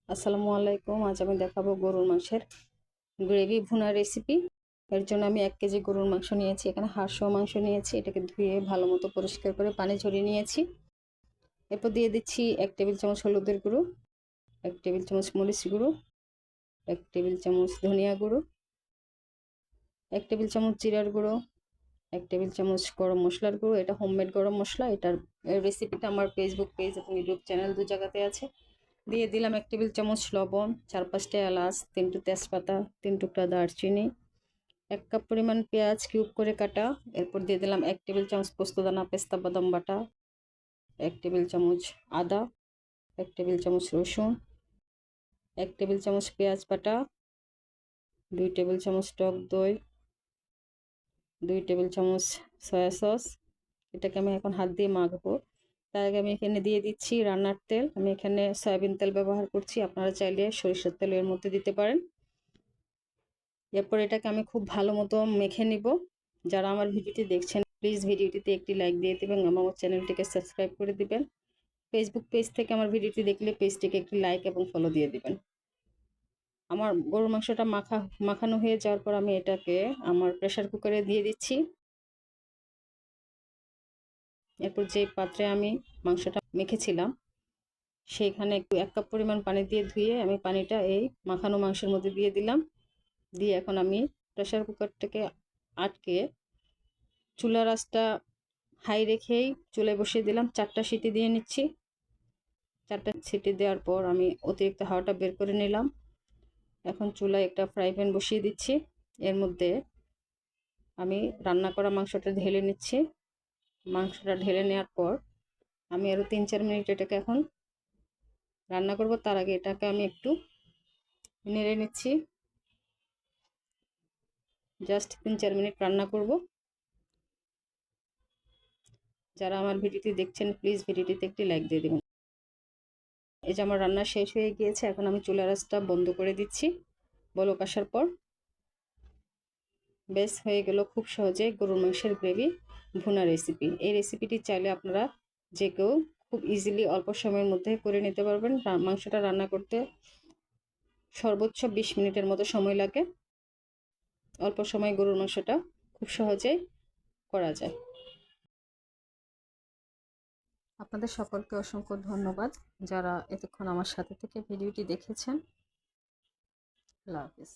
আসসালামু আলাইকুম। আজ আমি দেখাবো গরুর মাংসের গ্রেভি ভুনা রেসিপি। এর জন্য আমি 1 কেজি গরুর মাংস নিয়েছি। এখানে হাড়সহ মাংস নিয়েছি। এটাকে ধুয়ে ভালো মতো পরিষ্কার করে পানি ঝরিয়ে নিয়েছি। এরপর দিয়ে দিচ্ছি 1 টেবিল চামচ হলুদের গুঁড়ো, 1 টেবিল চামচ মরিচ গুঁড়ো, 1 টেবিল চামচ ধনিয়া গুঁড়ো, 1 টেবিল চামচ জিরার গুঁড়ো, 1 টেবিল চামচ গরম মশলার গুঁড়ো। এটা হোমমেড গরম মশলা। এটার রেসিপিটা আমার ফেসবুক পেজ এবং ইউটিউব চ্যানেল 2 জায়গাতে আছে। দিয়ে দিলাম 1 টেবিল চামচ লবণ, 4-5টা এলাচ, 3টে তেজপাতা, 3 টুকরা দারচিনি, 1 কাপ পরিমাণ পেঁয়াজ কিউব করে কাটা। এরপর দিয়ে দিলাম 1 টেবিল চামচ পোস্তদানা পেস্তা বাদাম বাটা, 1 টেবিল চামচ আদা, 1 টেবিল চামচ রসুন, 1 টেবিল চামচ পেঁয়াজ বাটা, 2 টেবিল চামচ টক দই, 2 টেবিল চামচ সয়া সস। এটাকে আমি এখন হাত দিয়ে মাখবো। তার আগে আমি এখানে দিয়ে দিচ্ছি রান্নার তেল। আমি এখানে সয়াবিন তেল ব্যবহার করছি, আপনারা চাইলে সরিষার তেল এর মধ্যে দিতে পারেন। এরপর এটাকে আমি খুব ভালো মতো মেখে নিব। যারা আমার ভিডিওটি দেখছেন প্লিজ ভিডিওটিতে একটি লাইক দিয়ে দিবেন, আমার চ্যানেলটিকে সাবস্ক্রাইব করে দিবেন। ফেসবুক পেজ থেকে আমার ভিডিওটি দেখলে পেজটিকে একটি লাইক এবং ফলো দিয়ে দিবেন। আমার গরুর মাংসটা মাখানো হয়ে যাওয়ার পর আমি এটাকে আমার প্রেসার কুকারে দিয়ে দিচ্ছি। এরপর যে পাত্রে আমি মাংসটা মেখেছিলাম সেইখানে একটু 1 কাপ পরিমাণ পানি দিয়ে ধুয়ে আমি পানিটা এই মাখানো মাংসের মধ্যে দিয়ে দিলাম। দিয়ে এখন আমি প্রেসার কুকারটাকে আটকে চুলার আঁচটা হাই রেখেই চুলায় বসিয়ে দিলাম। 4টা সিটি দিয়ে নিচ্ছি। 4টা সিটি দেওয়ার পর আমি অতিরিক্ত হাওয়াটা বের করে নিলাম। এখন চুলায় একটা ফ্রাই প্যান বসিয়ে দিচ্ছি। এর মধ্যে আমি রান্না করা মাংসটা ঢেলে নিচ্ছি। মাংসটা ঢেলে নেওয়ার পর আমি আরও 3-4 মিনিট এটাকে এখন রান্না করব। তার আগে এটাকে আমি একটু নেড়ে নিচ্ছি। জাস্ট 3-4 মিনিট রান্না করব। যারা আমার ভিডিওটি দেখছেন প্লিজ ভিডিওটিতে একটি লাইক দিয়ে দেবেন। এই যে আমার রান্না শেষ হয়ে গিয়েছে। এখন আমি চুলার আঁচটা বন্ধ করে দিচ্ছি। বলক আসার পর বেশ হয়ে গেল খুব সহজে গরুর মাংসের গ্রেভি ভুনা রেসিপি। এই রেসিপিটি চাইলে আপনারা যে কেউ খুব ইজিলি অল্প সময়ের মধ্যে করে নিতে পারবেন। মাংসটা রান্না করতে সর্বোচ্চ 20 মিনিটের মতো সময় লাগে। অল্প সময় গরুর মাংসটা খুব সহজেই করা যায়। আপনাদের সকলকে অসংখ্য ধন্যবাদ যারা এতক্ষণ আমার সাথে থেকে ভিডিওটি দেখেছেন। আল্লাহ হাফেজ।